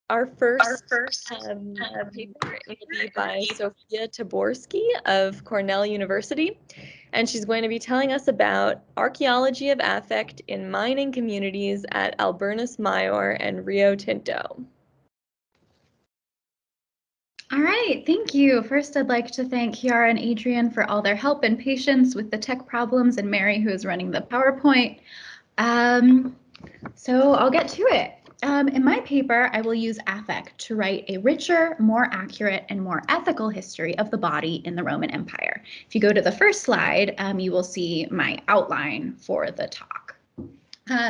Our first paper will be by Sophia Taborski of Cornell University, and she's going to be telling us about archaeology of affect in mining communities at Alburnus, Maior, and Rio Tinto. All right, thank you. First, I'd like to thank Kiara and Adrian for all their help and patience with the tech problems, and Mary, who is running the PowerPoint. So I'll get to it. In my paper, I will use affect to write a richer, more accurate, and more ethical history of the body in the Roman Empire. If you go to the first slide, you will see my outline for the talk.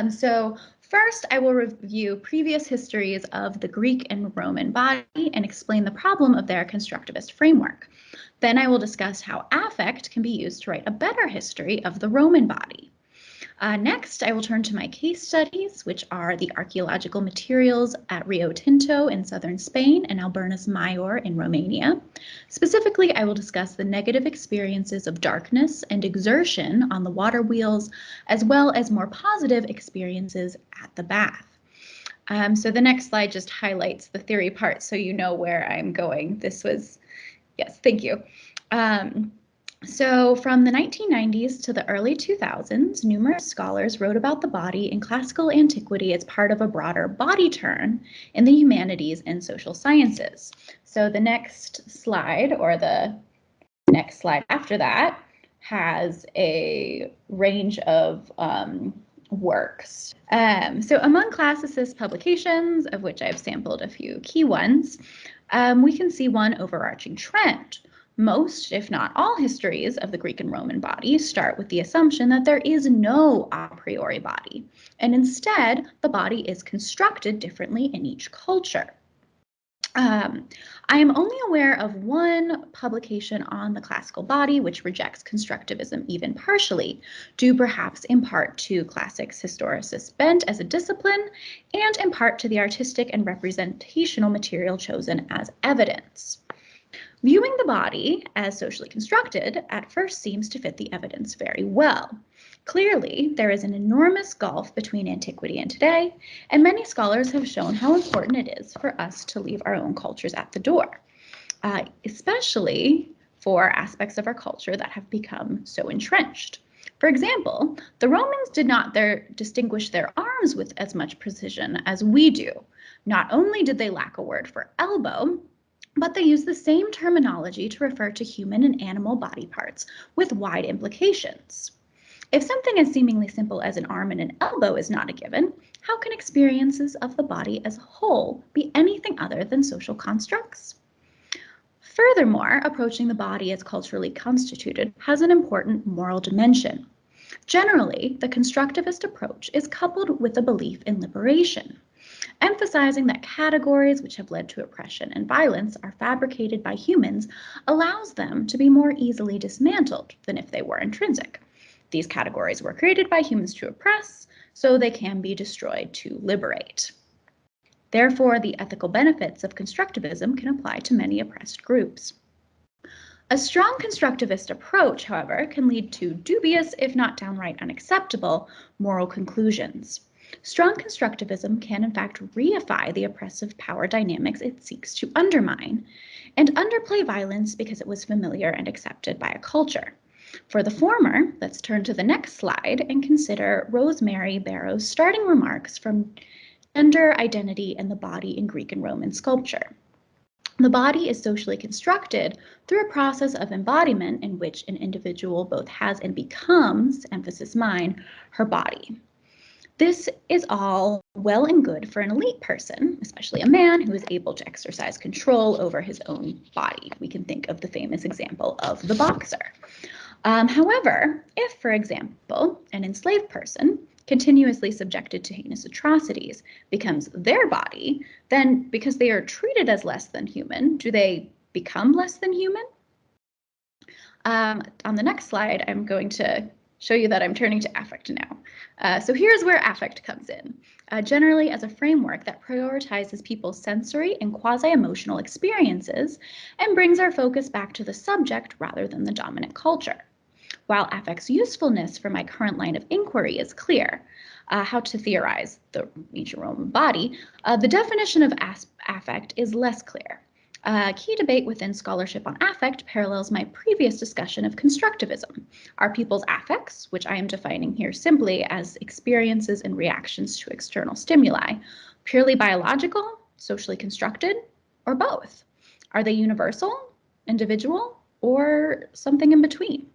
So first, I will review previous histories of the Greek and Roman body and explain the problem of their constructivist framework. Then I will discuss how affect can be used to write a better history of the Roman body. Next, I will turn to my case studies, which are the archaeological materials at Rio Tinto in southern Spain and Alburnus Maior in Romania. Specifically, I will discuss the negative experiences of darkness and exertion on the water wheels, as well as more positive experiences at the bath. So the next slide just highlights the theory part so you know where I'm going. Yes, thank you. So from the 1990s to the early 2000s, numerous scholars wrote about the body in classical antiquity as part of a broader body turn in the humanities and social sciences. So the next slide, or the next slide after that, has a range of works. So among classicist publications, of which I've sampled a few key ones, we can see one overarching trend. Most, if not all, histories of the Greek and Roman body start with the assumption that there is no a priori body, and instead the body is constructed differently in each culture. I am only aware of one publication on the classical body which rejects constructivism even partially, due perhaps in part to classics historicist bent as a discipline, and in part to the artistic and representational material chosen as evidence. Viewing the body as socially constructed at first seems to fit the evidence very well. Clearly, there is an enormous gulf between antiquity and today, and many scholars have shown how important it is for us to leave our own cultures at the door, especially for aspects of our culture that have become so entrenched. For example, the Romans did not distinguish their arms with as much precision as we do. Not only did they lack a word for elbow, but they use the same terminology to refer to human and animal body parts with wide implications. If something as seemingly simple as an arm and an elbow is not a given, how can experiences of the body as a whole be anything other than social constructs? Furthermore, approaching the body as culturally constituted has an important moral dimension. Generally, the constructivist approach is coupled with a belief in liberation, emphasizing that categories which have led to oppression and violence are fabricated by humans allows them to be more easily dismantled than if they were intrinsic. These categories were created by humans to oppress, so they can be destroyed to liberate. Therefore, the ethical benefits of constructivism can apply to many oppressed groups. A strong constructivist approach, however, can lead to dubious, if not downright unacceptable, moral conclusions. Strong constructivism can in fact reify the oppressive power dynamics it seeks to undermine, and underplay violence because it was familiar and accepted by a culture. For the former, let's turn to the next slide and consider Rosemary Barrow's starting remarks from Gender, Identity, and the Body in Greek and Roman Sculpture. The body is socially constructed through a process of embodiment in which an individual both has and becomes, emphasis mine, her body. This is all well and good for an elite person, especially a man who is able to exercise control over his own body. We can think of the famous example of the boxer. However, if, for example, an enslaved person, continuously subjected to heinous atrocities, becomes their body, then because they are treated as less than human, do they become less than human? On the next slide, I'm going to show you that I'm turning to affect now. So here's where affect comes in, generally as a framework that prioritizes people's sensory and quasi-emotional experiences and brings our focus back to the subject rather than the dominant culture. While affect's usefulness for my current line of inquiry is clear, how to theorize the ancient Roman body, the definition of affect is less clear. A key debate within scholarship on affect parallels my previous discussion of constructivism. Are people's affects, which I am defining here simply as experiences and reactions to external stimuli, purely biological, socially constructed, or both? Are they universal, individual, or something in between?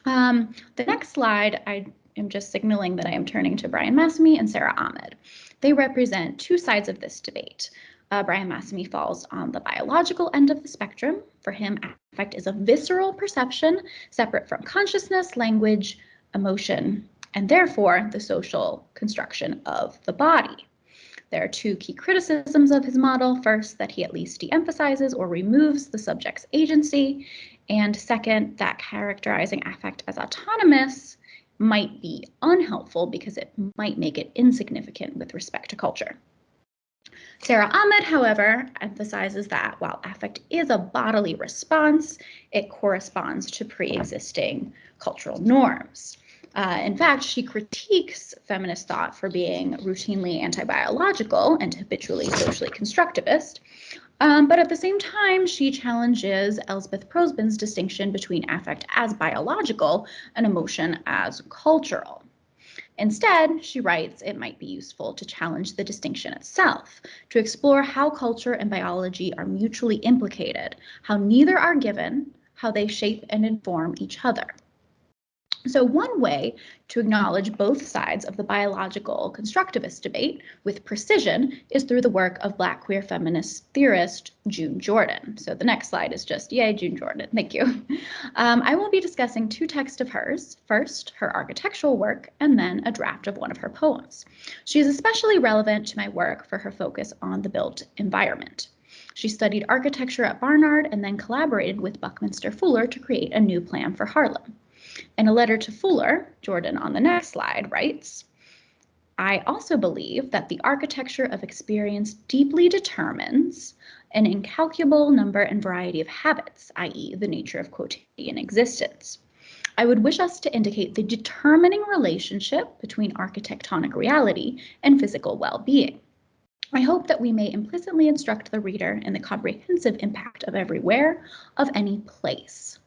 The next slide, I am just signaling that I am turning to Brian Massamie and Sarah Ahmed. They represent two sides of this debate. Brian Massamie falls on the biological end of the spectrum. For him, affect is a visceral perception separate from consciousness, language, emotion, and therefore the social construction of the body. There are two key criticisms of his model. First, that he at least de-emphasizes or removes the subject's agency. And second, that characterizing affect as autonomous might be unhelpful because it might make it insignificant with respect to culture. Sarah Ahmed, however, emphasizes that while affect is a bodily response, it corresponds to pre-existing cultural norms. In fact, she critiques feminist thought for being routinely anti-biological and habitually socially constructivist. But at the same time, she challenges Elspeth Prosben's distinction between affect as biological and emotion as cultural. Instead, she writes, it might be useful to challenge the distinction itself, to explore how culture and biology are mutually implicated, how neither are given, how they shape and inform each other. So one way to acknowledge both sides of the biological constructivist debate with precision is through the work of Black queer feminist theorist June Jordan. So the next slide is just, yay, June Jordan, thank you. I will be discussing two texts of hers, first her architectural work, and then a draft of one of her poems. She is especially relevant to my work for her focus on the built environment. She studied architecture at Barnard and then collaborated with Buckminster Fuller to create a new plan for Harlem. In a letter to Fuller, Jordan on the next slide writes, I also believe that the architecture of experience deeply determines an incalculable number and variety of habits, i.e. the nature of quotidian existence. I would wish us to indicate the determining relationship between architectonic reality and physical well-being. I hope that we may implicitly instruct the reader in the comprehensive impact of everywhere, of any place.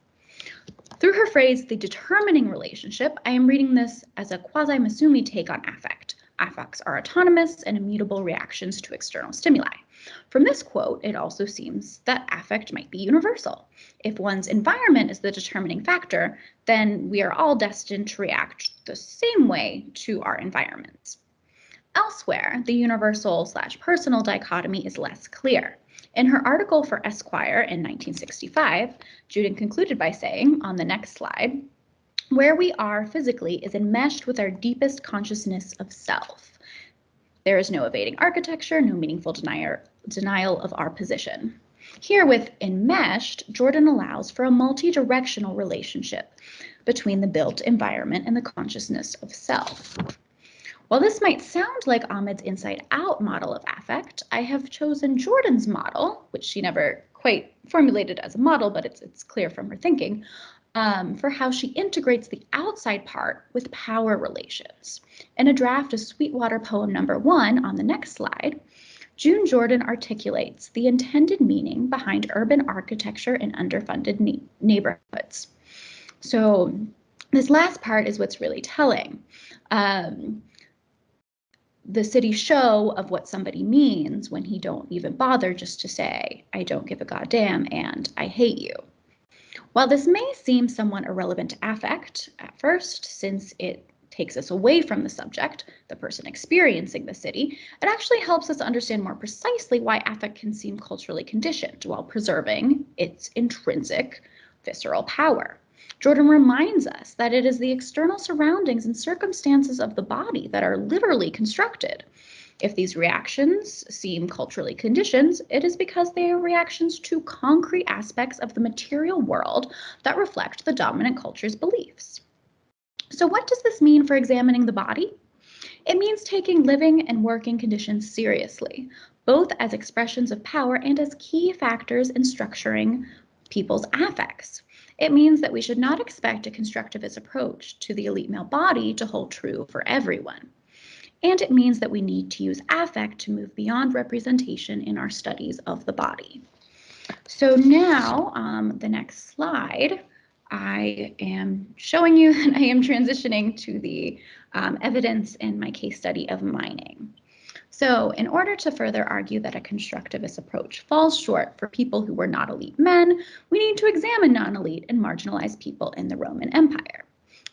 Through her phrase, the determining relationship, I am reading this as a quasi-Massamie take on affect. Affects are autonomous and immutable reactions to external stimuli. From this quote, it also seems that affect might be universal. If one's environment is the determining factor, then we are all destined to react the same way to our environments. Elsewhere, the universal/personal dichotomy is less clear. In her article for Esquire in 1965, Juden concluded by saying, on the next slide, where we are physically is enmeshed with our deepest consciousness of self. There is no evading architecture, no meaningful denial of our position. Here with enmeshed, Jordan allows for a multi-directional relationship between the built environment and the consciousness of self. While this might sound like Ahmed's inside-out model of affect, I have chosen Jordan's model, which she never quite formulated as a model, but it's clear from her thinking, for how she integrates the outside part with power relations. In a draft of Sweetwater poem number 1 on the next slide, June Jordan articulates the intended meaning behind urban architecture in underfunded neighborhoods. So this last part is what's really telling. The city show of what somebody means when he don't even bother just to say, I don't give a goddamn and I hate you. While this may seem somewhat irrelevant to affect at first, since it takes us away from the subject, the person experiencing the city, it actually helps us understand more precisely why affect can seem culturally conditioned while preserving its intrinsic visceral power. Jordan reminds us that it is the external surroundings and circumstances of the body that are literally constructed. If these reactions seem culturally conditioned, it is because they are reactions to concrete aspects of the material world that reflect the dominant culture's beliefs. So what does this mean for examining the body? It means taking living and working conditions seriously, both as expressions of power and as key factors in structuring people's affects. It means that we should not expect a constructivist approach to the elite male body to hold true for everyone. and it means that we need to use affect to move beyond representation in our studies of the body. So now, the next slide, I am showing you that I am transitioning to the evidence in my case study of mining. So in order to further argue that a constructivist approach falls short for people who were not elite men, we need to examine non-elite and marginalized people in the Roman Empire.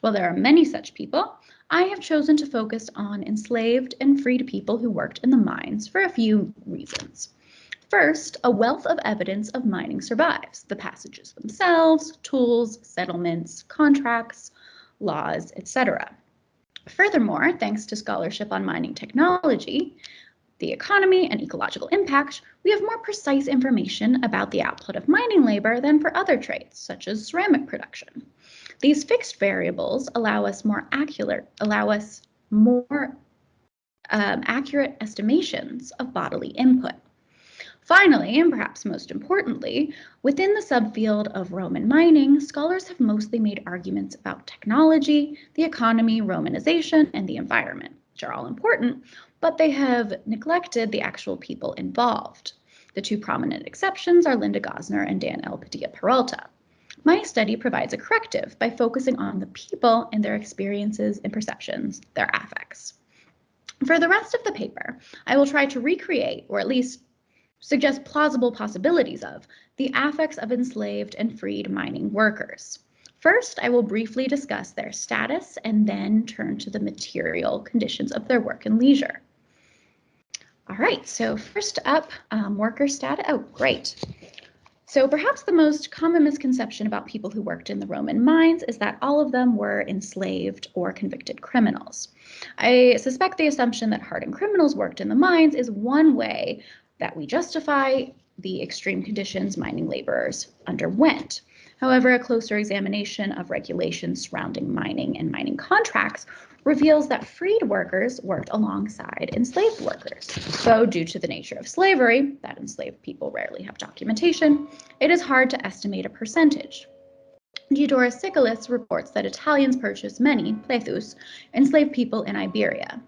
While there are many such people, I have chosen to focus on enslaved and freed people who worked in the mines for a few reasons. First, a wealth of evidence of mining survives: the passages themselves, tools, settlements, contracts, laws, etc. Furthermore, thanks to scholarship on mining technology, the economy, and ecological impact, we have more precise information about the output of mining labor than for other trades, such as ceramic production. These fixed variables allow us more accurate estimations of bodily input. Finally, and perhaps most importantly, within the subfield of Roman mining, scholars have mostly made arguments about technology, the economy, Romanization, and the environment, which are all important, but they have neglected the actual people involved. The two prominent exceptions are Linda Gosner and Dan L. Padilla-Peralta. My study provides a corrective by focusing on the people and their experiences and perceptions, their affects. For the rest of the paper, I will try to recreate, or at least suggest plausible possibilities of, the affects of enslaved and freed mining workers. First, I will briefly discuss their status and then turn to the material conditions of their work and leisure. All right, so first up, worker status. Oh, great. So perhaps the most common misconception about people who worked in the Roman mines is that all of them were enslaved or convicted criminals. I suspect the assumption that hardened criminals worked in the mines is one way that we justify the extreme conditions mining laborers underwent. However, a closer examination of regulations surrounding mining and mining contracts reveals that freed workers worked alongside enslaved workers. Though due to the nature of slavery, that enslaved people rarely have documentation, it is hard to estimate a percentage. Diodorus Siculus reports that Italians purchased many, plethus, enslaved people in Iberia.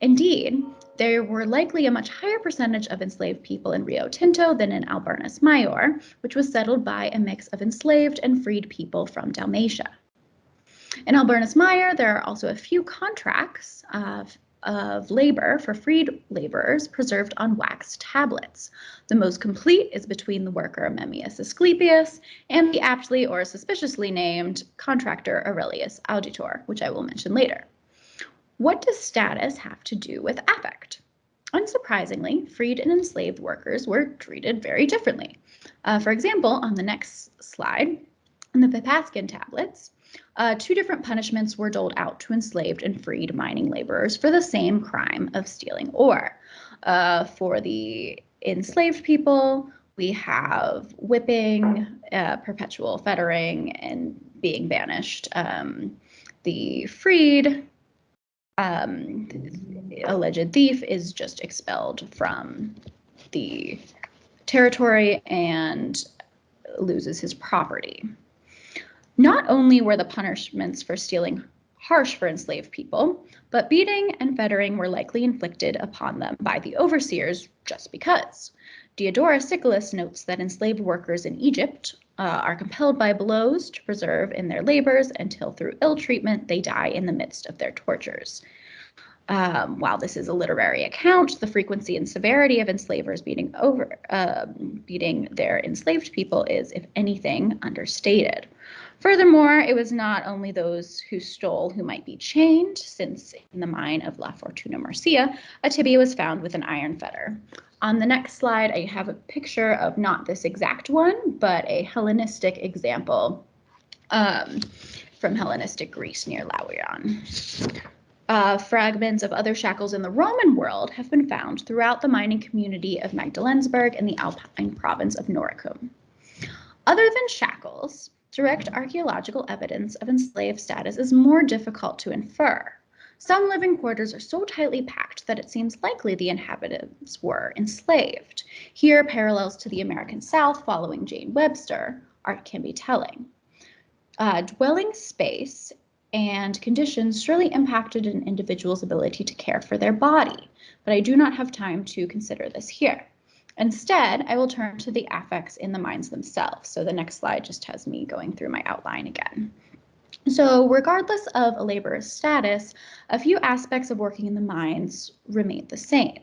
Indeed, there were likely a much higher percentage of enslaved people in Rio Tinto than in Alburnus Maior, which was settled by a mix of enslaved and freed people from Dalmatia. In Alburnus Maior, there are also a few contracts of labor for freed laborers preserved on wax tablets. The most complete is between the worker Memmius Asclepius and the aptly or suspiciously named contractor Aurelius Auditor, which I will mention later. What does status have to do with affect? Unsurprisingly, freed and enslaved workers were treated very differently. For example, on the next slide, in the Vipascan tablets, two different punishments were doled out to enslaved and freed mining laborers for the same crime of stealing ore. For the enslaved people, we have whipping, perpetual fettering, and being banished. The freed alleged thief is just expelled from the territory and loses his property. Not only were the punishments for stealing harsh for enslaved people, but beating and fettering were likely inflicted upon them by the overseers just because. Diodorus Siculus notes that enslaved workers in Egypt are compelled by blows to preserve in their labors until through ill treatment they die in the midst of their tortures. While this is a literary account, the frequency and severity of enslavers beating their enslaved people is, if anything, understated. Furthermore, it was not only those who stole who might be chained, since in the mine of La Fortuna Murcia, a tibia was found with an iron fetter. On the next slide, I have a picture of not this exact one, but a Hellenistic example from Hellenistic Greece near Laurion. Fragments of other shackles in the Roman world have been found throughout the mining community of Magdalensburg and the Alpine province of Noricum. Other than shackles, direct archaeological evidence of enslaved status is more difficult to infer. Some living quarters are so tightly packed that it seems likely the inhabitants were enslaved. Here, parallels to the American South following Jane Webster can be telling. Dwelling space and conditions surely impacted an individual's ability to care for their body, but I do not have time to consider this here. Instead, I will turn to the affects in the mines themselves. So the next slide just has me going through my outline again. So regardless of a laborer's status, a few aspects of working in the mines remain the same.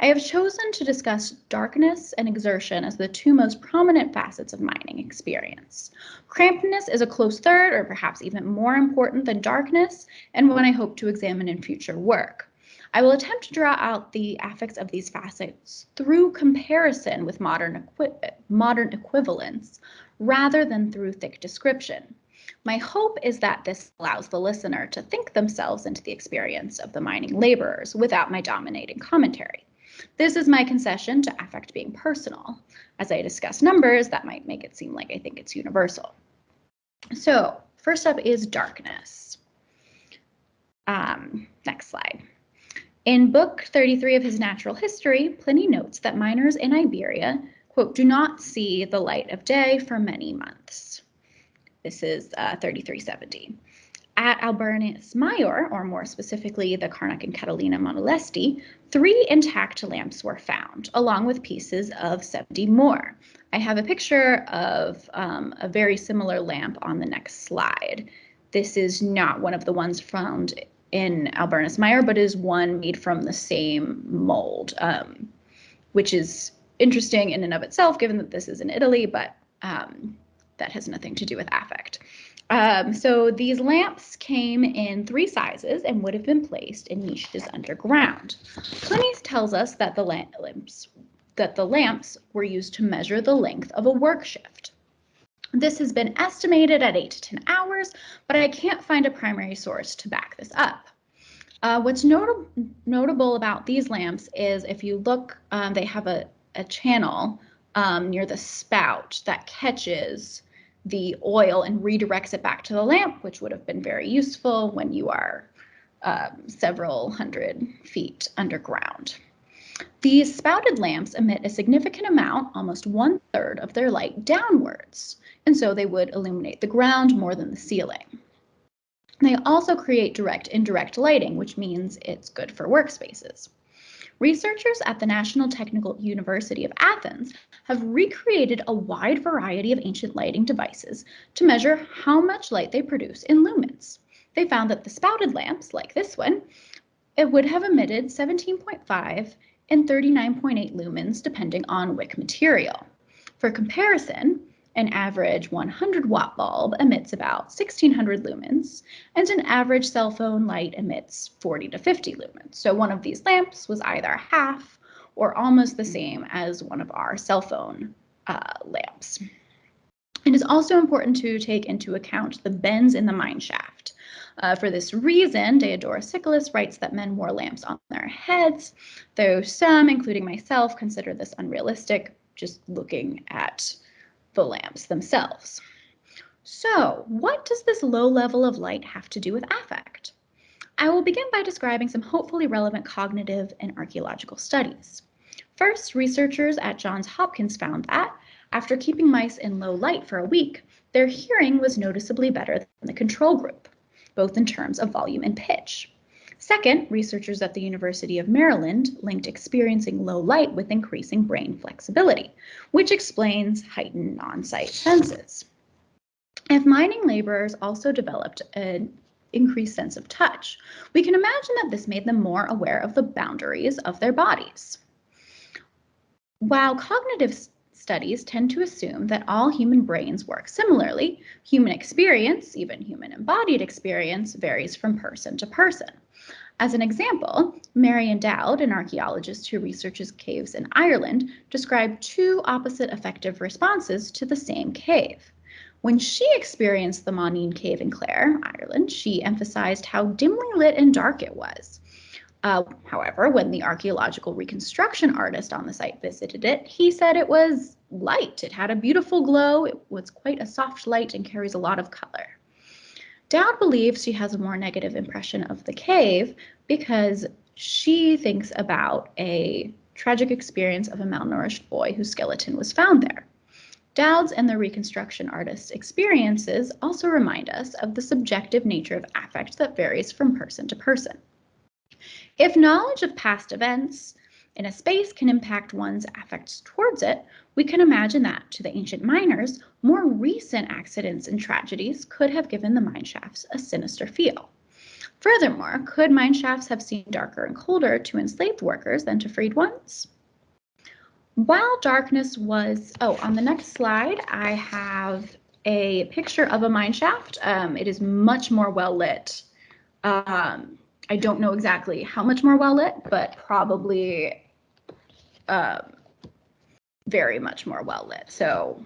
I have chosen to discuss darkness and exertion as the two most prominent facets of mining experience. Crampedness is a close third, or perhaps even more important than darkness, and one I hope to examine in future work. I will attempt to draw out the affects of these facets through comparison with modern equivalents, rather than through thick description. My hope is that this allows the listener to think themselves into the experience of the mining laborers without my dominating commentary. This is my concession to affect being personal. As I discuss numbers, that might make it seem like I think it's universal. So first up is darkness. Next slide. In Book 33 of his Natural History, Pliny notes that miners in Iberia, quote, do not see the light of day for many months. This is 3370. At Alburnus Maior, or more specifically the Carnac and Catalina Monolesti, 3 intact lamps were found, along with pieces of 70 more. I have a picture of a very similar lamp on the next slide. This is not one of the ones found in Alburnus Maior, but is one made from the same mold, which is interesting in and of itself, given that this is in Italy, but that has nothing to do with affect. So these lamps came in 3 sizes and would have been placed in niches underground. Pliny tells us that the lamps were used to measure the length of a work shift. This has been estimated at 8 to 10 hours, but I can't find a primary source to back this up. What's notable about these lamps is if you look, they have a channel near the spout that catches the oil and redirects it back to the lamp, which would have been very useful when you are several hundred feet underground. These spouted lamps emit a significant amount, almost 1/3 of their light downwards, and so they would illuminate the ground more than the ceiling. They also create direct-indirect lighting, which means it's good for workspaces. Researchers at the National Technical University of Athens have recreated a wide variety of ancient lighting devices to measure how much light they produce in lumens. They found that the spouted lamps, like this one, it would have emitted 17.5 and 39.8 lumens depending on wick material. For comparison, an average 100-watt bulb emits about 1,600 lumens, and an average cell phone light emits 40 to 50 lumens. So one of these lamps was either half or almost the same as one of our cell phone lamps. It is also important to take into account the bends in the mine shaft. For this reason, Diodorus Siculus writes that men wore lamps on their heads, though some, including myself, consider this unrealistic, just looking at the lamps themselves. So, what does this low level of light have to do with affect? I will begin by describing some hopefully relevant cognitive and archaeological studies. First, researchers at Johns Hopkins found that, after keeping mice in low light for a week, their hearing was noticeably better than the control group, both in terms of volume and pitch. Second, researchers at the University of Maryland linked experiencing low light with increasing brain flexibility, which explains heightened on-site senses. If mining laborers also developed an increased sense of touch, we can imagine that this made them more aware of the boundaries of their bodies. While cognitive studies tend to assume that all human brains work similarly, human experience, even human embodied experience, varies from person to person. As an example, Marion Dowd, an archaeologist who researches caves in Ireland, described 2 opposite affective responses to the same cave. When she experienced the Monine Cave in Clare, Ireland, she emphasized how dimly lit and dark it was. However, when the archaeological reconstruction artist on the site visited it, he said it was light. It had a beautiful glow. It was quite a soft light and carries a lot of color. Dowd believes she has a more negative impression of the cave because she thinks about a tragic experience of a malnourished boy whose skeleton was found there. Dowd's and the Reconstruction artist's experiences also remind us of the subjective nature of affect that varies from person to person. If knowledge of past events in a space can impact one's affects towards it, we can imagine that to the ancient miners, more recent accidents and tragedies could have given the mine shafts a sinister feel. Furthermore, could mine shafts have seemed darker and colder to enslaved workers than to freed ones? While darkness was, on the next slide, I have a picture of a mine shaft. It is much more well lit. I don't know exactly how much more well lit, but probably very much more well lit. So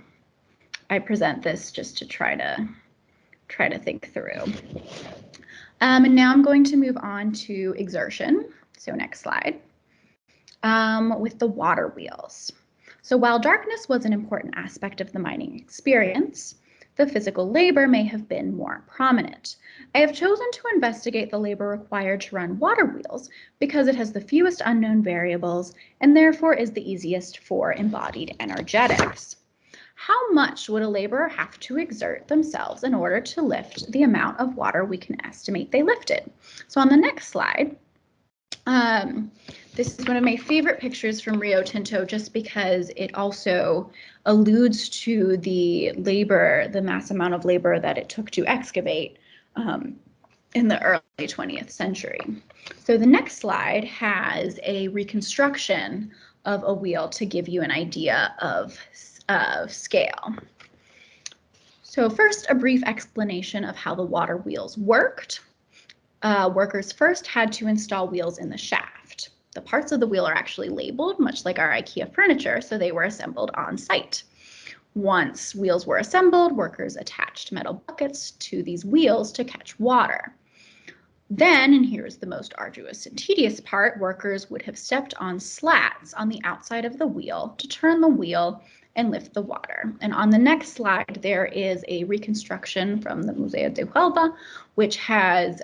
I present this just to try to think through. And now I'm going to move on to exertion. So next slide. With the water wheels. So while darkness was an important aspect of the mining experience, the physical labor may have been more prominent. I have chosen to investigate the labor required to run water wheels because it has the fewest unknown variables and therefore is the easiest for embodied energetics. How much would a laborer have to exert themselves in order to lift the amount of water we can estimate they lifted? So on the next slide, this is one of my favorite pictures from Rio Tinto just because it also alludes to the labor, the mass amount of labor that it took to excavate in the early 20th century. So the next slide has a reconstruction of a wheel to give you an idea of scale. So first, a brief explanation of how the water wheels worked. Workers first had to install wheels in the shaft. The parts of the wheel are actually labeled, much like our IKEA furniture, so they were assembled on site. Once wheels were assembled, workers attached metal buckets to these wheels to catch water. Then, and here's the most arduous and tedious part, workers would have stepped on slats on the outside of the wheel to turn the wheel and lift the water. And on the next slide, there is a reconstruction from the Museo de Huelva, which has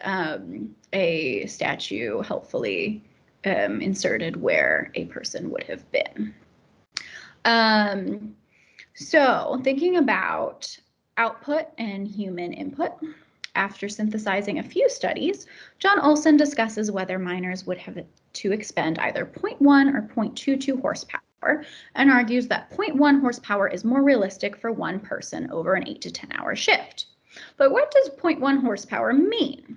a statue helpfully inserted where a person would have been. So thinking about output and human input, after synthesizing a few studies, John Olson discusses whether miners would have to expend either 0.1 or 0.22 horsepower and argues that 0.1 horsepower is more realistic for one person over an 8 to 10 hour shift. But what does 0.1 horsepower mean?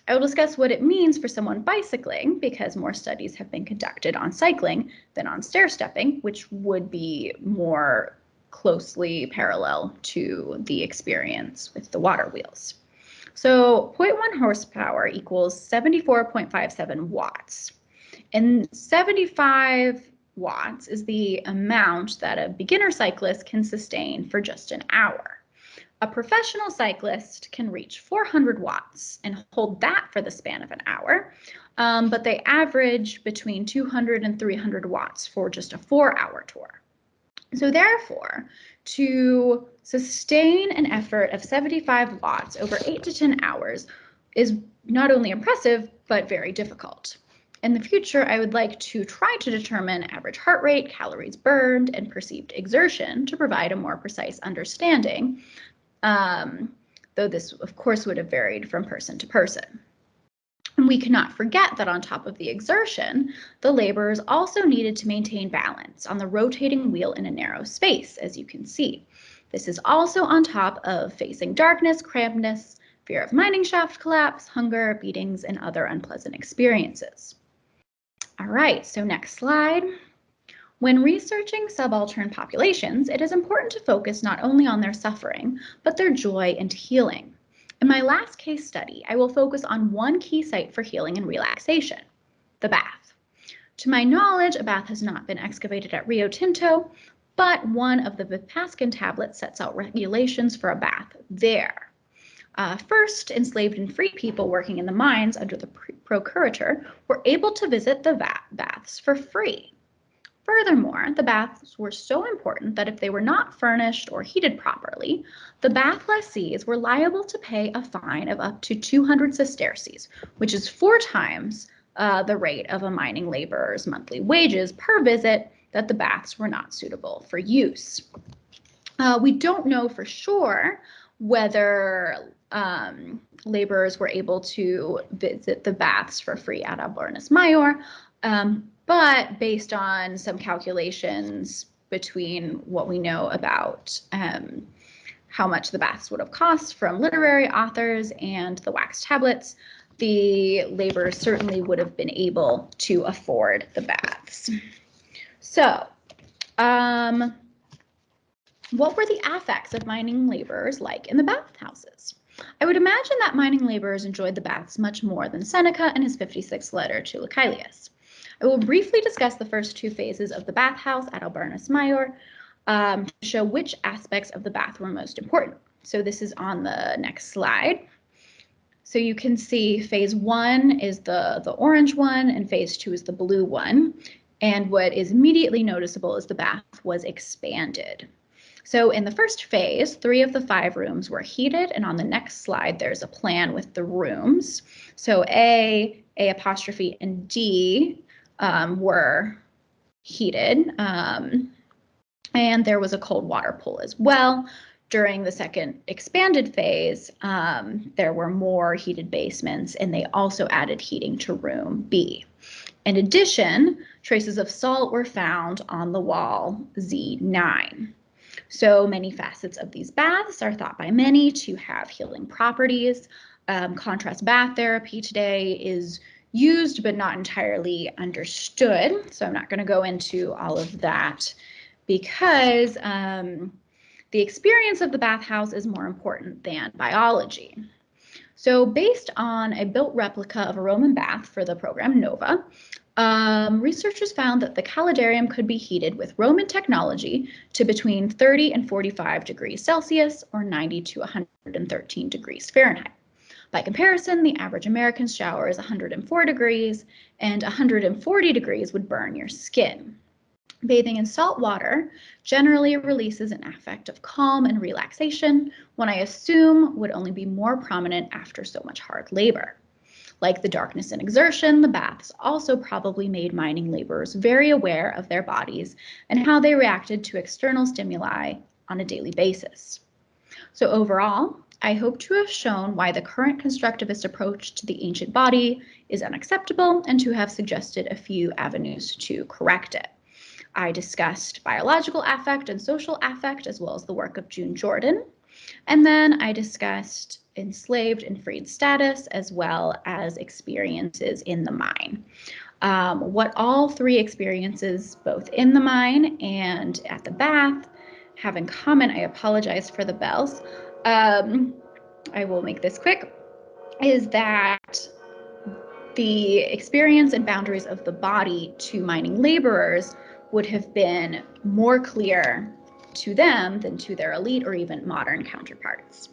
I will discuss what it means for someone bicycling because more studies have been conducted on cycling than on stair stepping, which would be more closely parallel to the experience with the water wheels. So 0.1 horsepower equals 74.57 watts. And 75 watts is the amount that a beginner cyclist can sustain for just an hour. A professional cyclist can reach 400 watts and hold that for the span of an hour, but they average between 200 and 300 watts for just a 4-hour tour. So therefore, to sustain an effort of 75 watts over 8 to 10 hours is not only impressive, but very difficult. In the future, I would like to try to determine average heart rate, calories burned, and perceived exertion to provide a more precise understanding, though this, of course, would have varied from person to person. And we cannot forget that on top of the exertion, the laborers also needed to maintain balance on the rotating wheel in a narrow space, as you can see. This is also on top of facing darkness, crampedness, fear of mining shaft collapse, hunger, beatings, and other unpleasant experiences. All right, so next slide. When researching subaltern populations, it is important to focus not only on their suffering, but their joy and healing. In my last case study, I will focus on one key site for healing and relaxation, the bath. To my knowledge, a bath has not been excavated at Rio Tinto, but one of the Vipaskin tablets sets out regulations for a bath there. First, enslaved and free people working in the mines under the procurator were able to visit the baths for free. Furthermore, the baths were so important that if they were not furnished or heated properly, the bath lessees were liable to pay a fine of up to 200 sesterces, which is 4 times the rate of a mining laborer's monthly wages per visit that the baths were not suitable for use. We don't know for sure whether laborers were able to visit the baths for free at Alburnus Maior, but based on some calculations between what we know about how much the baths would have cost from literary authors and the wax tablets, the laborers certainly would have been able to afford the baths. So, what were the affects of mining laborers like in the bathhouses? I would imagine that mining laborers enjoyed the baths much more than Seneca in his 56th letter to Lucilius. I will briefly discuss the first two phases of the bathhouse at Alburnus Maior to show which aspects of the bath were most important. So this is on the next slide. So you can see phase 1 is the orange one and phase 2 is the blue one. And what is immediately noticeable is the bath was expanded. So in the first phase, 3 of the 5 rooms were heated, and on the next slide, there's a plan with the rooms. So A apostrophe, and D were heated, and there was a cold water pool as well. During the second expanded phase, there were more heated basements, and they also added heating to room B. In addition, traces of salt were found on the wall Z9. So many facets of these baths are thought by many to have healing properties. Contrast bath therapy today is used but not entirely understood. So I'm not going to go into all of that because the experience of the bathhouse is more important than biology. So based on a built replica of a Roman bath for the program NOVA, researchers found that the calidarium could be heated with Roman technology to between 30 and 45 degrees Celsius or 90 to 113 degrees Fahrenheit. By comparison, the average American shower is 104 degrees, and 140 degrees would burn your skin. Bathing in salt water generally releases an affect of calm and relaxation, one I assume would only be more prominent after so much hard labor. Like the darkness and exertion, the baths also probably made mining laborers very aware of their bodies and how they reacted to external stimuli on a daily basis. So overall, I hope to have shown why the current constructivist approach to the ancient body is unacceptable and to have suggested a few avenues to correct it. I discussed biological affect and social affect, as well as the work of June Jordan. And then I discussed enslaved and freed status, as well as experiences in the mine. What all 3 experiences, both in the mine and at the bath, have in common, I apologize for the bells, I will make this quick, is that the experience and boundaries of the body to mining laborers would have been more clear to them than to their elite or even modern counterparts.